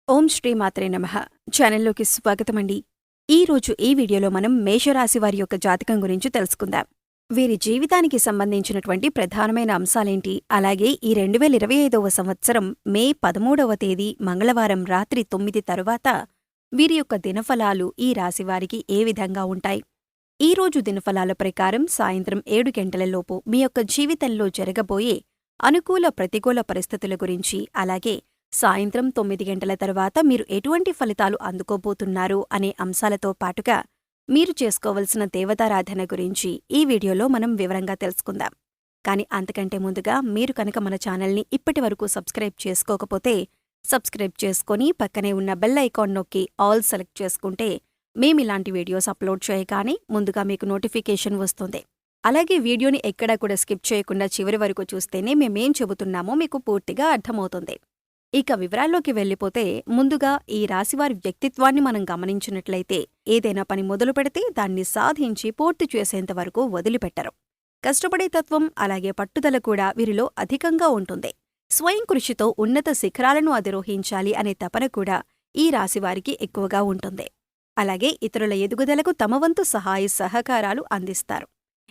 ఓం శ్రీ మాత్రే నమః. ఛానల్లోకి స్వాగతమండి. ఈరోజు ఈ వీడియోలో మనం మేషరాశి వారి యొక్క జాతకం గురించి తెలుసుకుందాం. వీరి జీవితానికి సంబంధించినటువంటి ప్రధానమైన అంశాలేంటి, అలాగే ఈ 2025వ సంవత్సరం మే 13వ తేదీ మంగళవారం రాత్రి 9 తరువాత వీరి యొక్క దినఫలాలు ఈ రాశివారికి ఏ విధంగా ఉంటాయి. ఈరోజు దినఫలాల ప్రకారం సాయంత్రం 7 గంటలలోపు మీ యొక్క జీవితంలో జరగబోయే అనుకూల ప్రతికూల పరిస్థితుల గురించి, అలాగే సాయంత్రం 9 గంటల తర్వాత మీరు ఎటువంటి ఫలితాలు అందుకోబోతున్నారు అనే అంశాలతో పాటుగా మీరు చేసుకోవలసిన దేవతారాధన గురించి ఈ వీడియోలో మనం వివరంగా తెలుసుకుందాం. కానీ అంతకంటే ముందుగా మీరు కనుక మన ఛానల్ని ఇప్పటివరకు సబ్స్క్రైబ్ చేసుకోకపోతే సబ్స్క్రైబ్ చేసుకొని పక్కనే ఉన్న బెల్ ఐకాన్ నొక్కి ఆల్ సెలెక్ట్ చేసుకుంటే మేమిలాంటి వీడియోస్ అప్లోడ్ చేయగానే ముందుగా మీకు నోటిఫికేషన్ వస్తుంది. అలాగే వీడియోని ఎక్కడా కూడా స్కిప్ చేయకుండా చివరి వరకు చూస్తేనే మేమేం చెబుతున్నామో మీకు పూర్తిగా అర్థమవుతుంది. ఇక వివరాల్లోకి వెళ్ళిపోతే ముందుగా ఈ రాశివారి వ్యక్తిత్వాన్ని మనం గమనించినట్లయితే ఏదైనా పని మొదలు పెడితే దాన్ని సాధించి పూర్తి చేసేంతవరకు వదిలిపెట్టరు. కష్టపడే తత్వం అలాగే పట్టుదల కూడా వీరిలో అధికంగా ఉంటుంది. స్వయం కృషితో ఉన్నత శిఖరాలను అధిరోహించాలి అనే తపన కూడా ఈ రాశివారికి ఎక్కువగా ఉంటుంది. అలాగే ఇతరుల ఎదుగుదలకు తమ వంతు సహాయ సహకారాలు అందిస్తారు.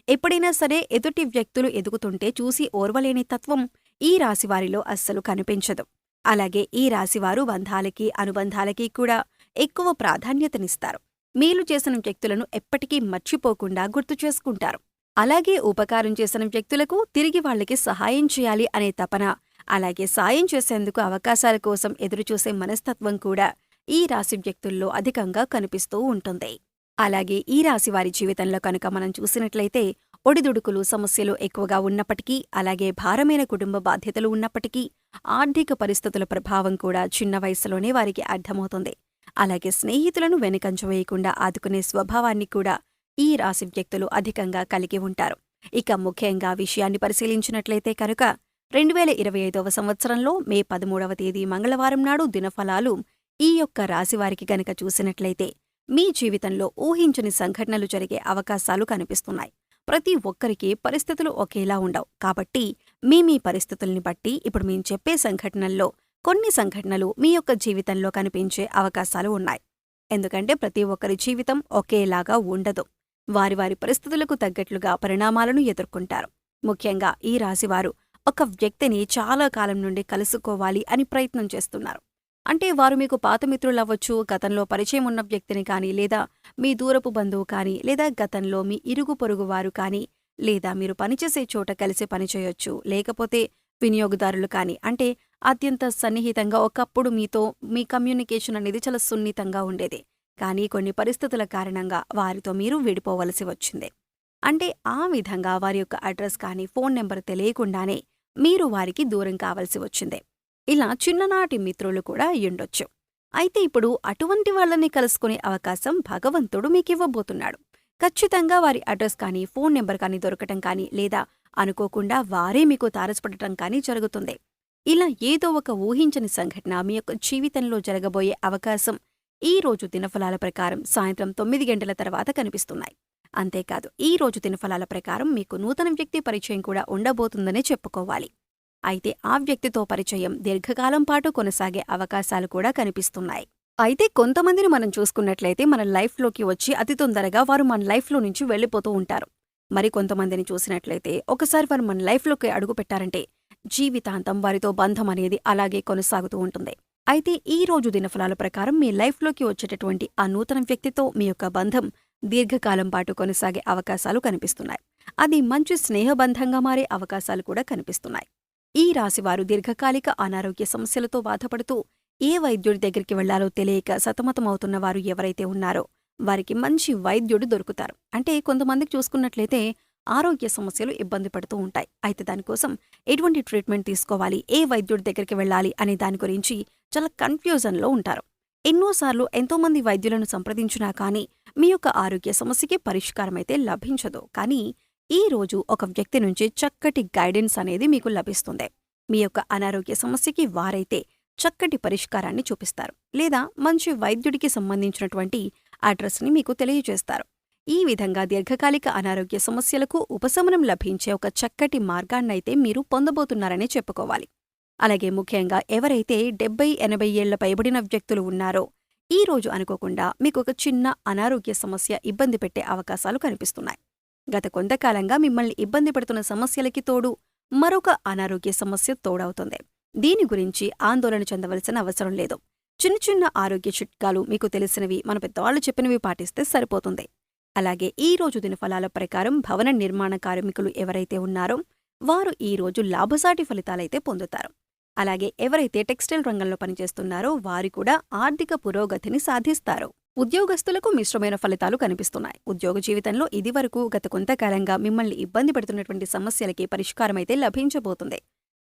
ఎప్పుడైనా సరే ఎదుటి వ్యక్తులు ఎదుగుతుంటే చూసి ఓర్వలేని తత్వం ఈ రాశివారిలో అస్సలు కనిపించదు. అలాగే ఈ రాశివారు బంధాలకి అనుబంధాలకి కూడా ఎక్కువ ప్రాధాన్యతనిస్తారు. మేలు చేసిన వ్యక్తులను ఎప్పటికీ మర్చిపోకుండా గుర్తు చేసుకుంటారు. అలాగే ఉపకారం చేసిన వ్యక్తులకు తిరిగి వాళ్ళకి సహాయం చేయాలి అనే తపన, అలాగే సాయం చేసేందుకు అవకాశాల కోసం ఎదురుచూసే మనస్తత్వం కూడా ఈ రాశి వ్యక్తుల్లో అధికంగా కనిపిస్తూ ఉంటుంది. అలాగే ఈ రాశివారి జీవితంలో కనుక మనం చూసినట్లయితే ఒడిదుడుకులు సమస్యలు ఎక్కువగా ఉన్నప్పటికీ, అలాగే భారమైన కుటుంబ బాధ్యతలు ఉన్నప్పటికీ ఆర్థిక పరిస్థితుల ప్రభావం కూడా చిన్న వయసులోనే వారికి అర్థమవుతుంది. అలాగే స్నేహితులను వెనుకంజ వేయకుండా ఆదుకునే స్వభావాన్ని కూడా ఈ రాశి వ్యక్తులు అధికంగా కలిగి ఉంటారు. ఇక ముఖ్యంగా విషయాన్ని పరిశీలించినట్లయితే కనుక 2025వ సంవత్సరంలో మే 13వ తేదీ మంగళవారం నాడు దినఫలాలు ఈ యొక్క రాశివారికి గనక చూసినట్లయితే మీ జీవితంలో ఊహించని సంఘటనలు జరిగే అవకాశాలు కనిపిస్తున్నాయి. ప్రతి ఒక్కరికి పరిస్థితులు ఒకేలా ఉండవు. కాబట్టి మీ పరిస్థితుల్ని బట్టి ఇప్పుడు మేం చెప్పే సంఘటనల్లో కొన్ని సంఘటనలు మీ యొక్క జీవితంలో కనిపించే అవకాశాలు ఉన్నాయి. ఎందుకంటే ప్రతి ఒక్కరి జీవితం ఒకేలాగా ఉండదు. వారి వారి పరిస్థితులకు తగ్గట్లుగా పరిణామాలను ఎదుర్కొంటారు. ముఖ్యంగా ఈ రాశివారు ఒక వ్యక్తిని చాలా కాలం నుండి కలుసుకోవాలి అని ప్రయత్నం చేస్తున్నారు. అంటే వారు మీకు పాత మిత్రులవ్వచ్చు, గతంలో పరిచయం ఉన్న వ్యక్తిని కానీ, లేదా మీ దూరపు బంధువు కానీ, లేదా గతంలో మీ ఇరుగు పొరుగు వారు కానీ, లేదా మీరు పనిచేసే చోట కలిసి పనిచేయొచ్చు, లేకపోతే వినియోగదారులు కానీ, అంటే అత్యంత సన్నిహితంగా ఒకప్పుడు మీతో మీ కమ్యూనికేషన్ అనేది చాలా సున్నితంగా ఉండేది. కానీ కొన్ని పరిస్థితుల కారణంగా వారితో మీరు విడిపోవలసి వచ్చింది. అంటే ఆ విధంగా వారి యొక్క అడ్రస్ కానీ ఫోన్ నెంబర్ తెలియకుండానే మీరు వారికి దూరం కావలసి వచ్చింది. ఇలా చిన్ననాటి మిత్రులు కూడా అయ్యుండొచ్చు. అయితే ఇప్పుడు అటువంటి వాళ్ళని కలుసుకునే అవకాశం భగవంతుడు మీకివ్వబోతున్నాడు. ఖచ్చితంగా వారి అడ్రస్ కానీ ఫోన్ నెంబర్ కానీ దొరకటం కానీ, లేదా అనుకోకుండా వారే మీకు తారసపడటం కానీ జరుగుతుంది. ఇలా ఏదో ఒక ఊహించని సంఘటన మీ యొక్క జీవితంలో జరగబోయే అవకాశం ఈ రోజు దినఫలాల ప్రకారం సాయంత్రం 9 గంటల తర్వాత కనిపిస్తున్నాయి. అంతేకాదు ఈ రోజు దినఫలాల ప్రకారం మీకు నూతన వ్యక్తి పరిచయం కూడా ఉండబోతుందనే చెప్పుకోవాలి. అయితే ఆ వ్యక్తితో పరిచయం దీర్ఘకాలం పాటు కొనసాగే అవకాశాలు కూడా కనిపిస్తున్నాయి. అయితే కొంతమందిని మనం చూసుకున్నట్లయితే మన లైఫ్లోకి వచ్చి అతి తొందరగా వారు మన లైఫ్లో నుంచి వెళ్ళిపోతూ ఉంటారు. మరి కొంతమందిని చూసినట్లయితే ఒకసారి వారు మన లైఫ్లోకి అడుగుపెట్టారంటే జీవితాంతం వారితో బంధం అనేది అలాగే కొనసాగుతూ ఉంటుంది. అయితే ఈ రోజు దినఫలాల ప్రకారం మీ లైఫ్లోకి వచ్చేటటువంటి ఆ నూతన వ్యక్తితో మీ యొక్క బంధం దీర్ఘకాలం పాటు కొనసాగే అవకాశాలు కనిపిస్తున్నాయి. అది మంచి స్నేహబంధంగా మారే అవకాశాలు కూడా కనిపిస్తున్నాయి. ఈ రాశివారు దీర్ఘకాలిక అనారోగ్య సమస్యలతో బాధపడుతూ ఏ వైద్యుడి దగ్గరికి వెళ్లాలో తెలియక సతమతమవుతున్న వారు ఎవరైతే ఉన్నారో వారికి మంచి వైద్యుడు దొరుకుతారు. అంటే కొంతమందికి చూసుకున్నట్లయితే ఆరోగ్య సమస్యలు ఇబ్బంది పడుతూ ఉంటాయి. అయితే దానికోసం ఎటువంటి ట్రీట్మెంట్ తీసుకోవాలి, ఏ వైద్యుడి దగ్గరికి వెళ్ళాలి అనే దాని గురించి చాలా కన్ఫ్యూజన్లో ఉంటారు. ఎన్నోసార్లు ఎంతోమంది వైద్యులను సంప్రదించినా కానీ మీ యొక్క ఆరోగ్య సమస్యకి పరిష్కారమైతే లభించదు. కానీ ఈ రోజు ఒక వ్యక్తి నుంచి చక్కటి గైడెన్స్ అనేది మీకు లభిస్తుంది. మీ యొక్క అనారోగ్య సమస్యకి వారైతే చక్కటి పరిష్కారాన్ని చూపిస్తారు, లేదా మంచి వైద్యుడికి సంబంధించినటువంటి అడ్రస్ని మీకు తెలియజేస్తారు. ఈ విధంగా దీర్ఘకాలిక అనారోగ్య సమస్యలకు ఉపశమనం లభించే ఒక చక్కటి మార్గాన్నైతే మీరు పొందబోతున్నారనే చెప్పుకోవాలి. అలాగే ముఖ్యంగా ఎవరైతే 70-80 ఏళ్ల పైబడిన వ్యక్తులు ఉన్నారో ఈ రోజు అనుకోకుండా మీకు ఒక చిన్న అనారోగ్య సమస్య ఇబ్బంది పెట్టే అవకాశాలు కనిపిస్తున్నాయి. గత కొంతకాలంగా మిమ్మల్ని ఇబ్బంది పెడుతున్న సమస్యలకి తోడు మరొక అనారోగ్య సమస్య తోడవుతుంది. దీని గురించి ఆందోళన చెందవలసిన అవసరం లేదు. చిన్న చిన్న ఆరోగ్య చిట్కాలు మీకు తెలిసినవి మన పెద్దవాళ్లు చెప్పినవి పాటిస్తే సరిపోతుంది. అలాగే ఈ రోజు దినఫలాల ప్రకారం భవన నిర్మాణ కార్మికులు ఎవరైతే ఉన్నారో వారు ఈ రోజు లాభసాటి ఫలితాలైతే పొందుతారు. అలాగే ఎవరైతే టెక్స్టైల్ రంగంలో పనిచేస్తున్నారో వారు కూడా ఆర్థిక పురోగతిని సాధిస్తారు. ఉద్యోగస్తులకు మిశ్రమైన ఫలితాలు కనిపిస్తున్నాయి. ఉద్యోగ జీవితంలో ఇదివరకు గత కొంతకాలంగా మిమ్మల్ని ఇబ్బంది పెడుతున్నటువంటి సమస్యలకి పరిష్కారమైతే లభించబోతుంది.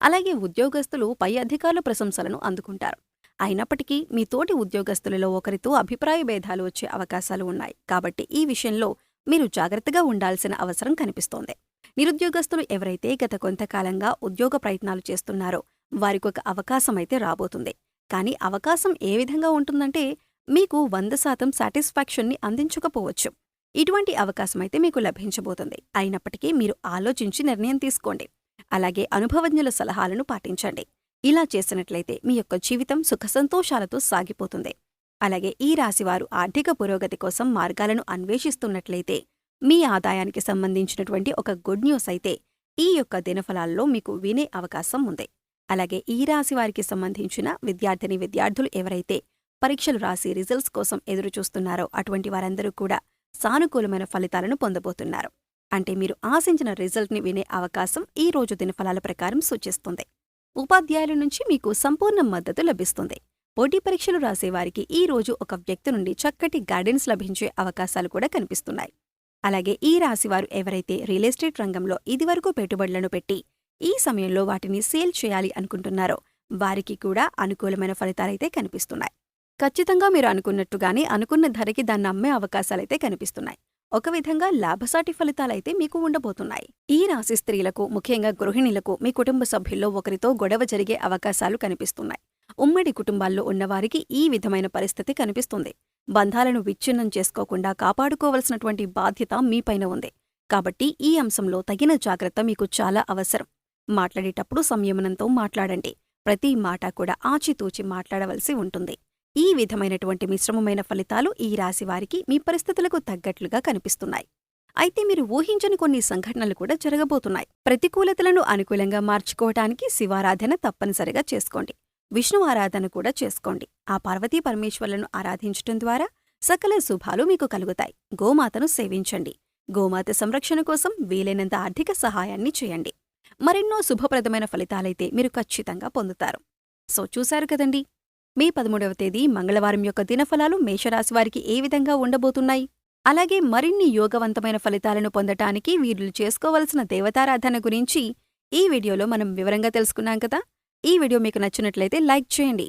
అలాగే ఉద్యోగస్తులు పై అధికారుల ప్రశంసలను అందుకుంటారు. అయినప్పటికీ మీ తోటి ఉద్యోగస్తులలో ఒకరితో అభిప్రాయ భేదాలు వచ్చే అవకాశాలు ఉన్నాయి. కాబట్టి ఈ విషయంలో మీరు జాగ్రత్తగా ఉండాల్సిన అవసరం కనిపిస్తోంది. నిరుద్యోగస్తులు ఎవరైతే గత కొంతకాలంగా ఉద్యోగ ప్రయత్నాలు చేస్తున్నారో వారికొక అవకాశమైతే రాబోతుంది. కానీ అవకాశం ఏ విధంగా ఉంటుందంటే మీకు 100% సాటిస్ఫాక్షన్ని అందించకపోవచ్చు. ఇటువంటి అవకాశమైతే మీకు లభించబోతుంది. అయినప్పటికీ మీరు ఆలోచించి నిర్ణయం తీసుకోండి. అలాగే అనుభవజ్ఞుల సలహాలను పాటించండి. ఇలా చేసినట్లయితే మీ యొక్క జీవితం సుఖసంతోషాలతో సాగిపోతుంది. అలాగే ఈ రాశివారు ఆర్థిక పురోగతి కోసం మార్గాలను అన్వేషిస్తున్నట్లయితే మీ ఆదాయానికి సంబంధించినటువంటి ఒక గుడ్ న్యూస్ అయితే ఈ యొక్క దినఫలాల్లో మీకు వినే అవకాశం ఉంది. అలాగే ఈ రాశివారికి సంబంధించిన విద్యార్థులు ఎవరైతే పరీక్షలు రాసి రిజల్ట్స్ కోసం ఎదురుచూస్తున్నారో అటువంటి వారందరూ కూడా సానుకూలమైన ఫలితాలను పొందబోతున్నారు. అంటే మీరు ఆశించిన రిజల్ట్ని వినే అవకాశం ఈ రోజు దినఫలాల ప్రకారం సూచిస్తుంది. ఉపాధ్యాయుల నుంచి మీకు సంపూర్ణ మద్దతు లభిస్తుంది. పోటీ పరీక్షలు రాసేవారికి ఈ రోజు ఒక వ్యక్తి నుండి చక్కటి గైడెన్స్ లభించే అవకాశాలు కూడా కనిపిస్తున్నాయి. అలాగే ఈ రాశివారు ఎవరైతే రియల్ ఎస్టేట్ రంగంలో ఇదివరకు పెట్టుబడులను పెట్టి ఈ సమయంలో వాటిని సేల్ చేయాలి అనుకుంటున్నారో వారికి కూడా అనుకూలమైన ఫలితాలైతే కనిపిస్తున్నాయి. ఖచ్చితంగా మీరు అనుకున్నట్టుగానే అనుకున్న ధరకి దాన్ని అమ్మే అవకాశాలైతే కనిపిస్తున్నాయి. ఒక విధంగా లాభసాటి ఫలితాలైతే మీకు ఉండబోతున్నాయి. ఈ రాశి స్త్రీలకు, ముఖ్యంగా గృహిణులకు మీ కుటుంబ సభ్యుల్లో ఒకరితో గొడవ జరిగే అవకాశాలు కనిపిస్తున్నాయి. ఉమ్మడి కుటుంబాల్లో ఉన్నవారికి ఈ విధమైన పరిస్థితి కనిపిస్తుంది. బంధాలను విచ్ఛిన్నం చేసుకోకుండా కాపాడుకోవలసినటువంటి బాధ్యత మీపైన ఉంది. కాబట్టి ఈ అంశంలో తగిన జాగ్రత్త మీకు చాలా అవసరం. మాట్లాడేటప్పుడు సంయమనంతో మాట్లాడండి. ప్రతి మాట కూడా ఆచితూచి మాట్లాడవలసి ఉంటుంది. ఈ విధమైనటువంటి మిశ్రమమైన ఫలితాలు ఈ రాశివారికి మీ పరిస్థితులకు తగ్గట్లుగా కనిపిస్తున్నాయి. అయితే మీరు ఊహించని కొన్ని సంఘటనలు కూడా జరగబోతున్నాయి. ప్రతికూలతలను అనుకూలంగా మార్చుకోవటానికి శివారాధన తప్పనిసరిగా చేసుకోండి. విష్ణు ఆరాధన కూడా చేసుకోండి. ఆ పార్వతీ పరమేశ్వర్లను ఆరాధించటం ద్వారా సకల శుభాలు మీకు కలుగుతాయి. గోమాతను సేవించండి. గోమాత సంరక్షణ కోసం వీలైనంత ఆర్థిక సహాయాన్ని చేయండి. మరెన్నో శుభప్రదమైన ఫలితాలైతే మీరు ఖచ్చితంగా పొందుతారు. సో చూశారు కదండి, మే 13వ తేదీ మంగళవారం యొక్క దినఫలాలు మేషరాశివారికి ఏ విధంగా ఉండబోతున్నాయి. అలాగే మరిన్ని యోగవంతమైన ఫలితాలను పొందటానికి వీరు చేసుకోవలసిన దేవతారాధన గురించి ఈ వీడియోలో మనం వివరంగా తెలుసుకున్నాం కదా. ఈ వీడియో మీకు నచ్చినట్లయితే లైక్ చేయండి.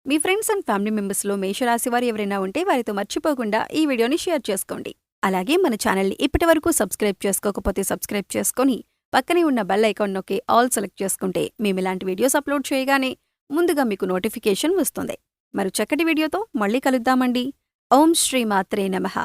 మీ ఫ్రెండ్స్ అండ్ ఫ్యామిలీ మెంబర్స్లో మేషరాశివారు ఎవరైనా ఉంటే వారితో మర్చిపోకుండా ఈ వీడియోని షేర్ చేసుకోండి. అలాగే మన ఛానల్ని ఇప్పటివరకు సబ్స్క్రైబ్ చేసుకోకపోతే సబ్స్క్రైబ్ చేసుకొని పక్కనే ఉన్న బెల్ ఐకాన్ నొక్కి ఆల్ సెలెక్ట్ చేసుకుంటే మేము ఇలాంటి వీడియోస్ అప్లోడ్ చేయగానే ముందుగా మీకు నోటిఫికేషన్ వస్తుంది. మరో చక్కటి వీడియోతో మళ్ళీ కలుద్దామండి. ఓం శ్రీ మాత్రే నమః.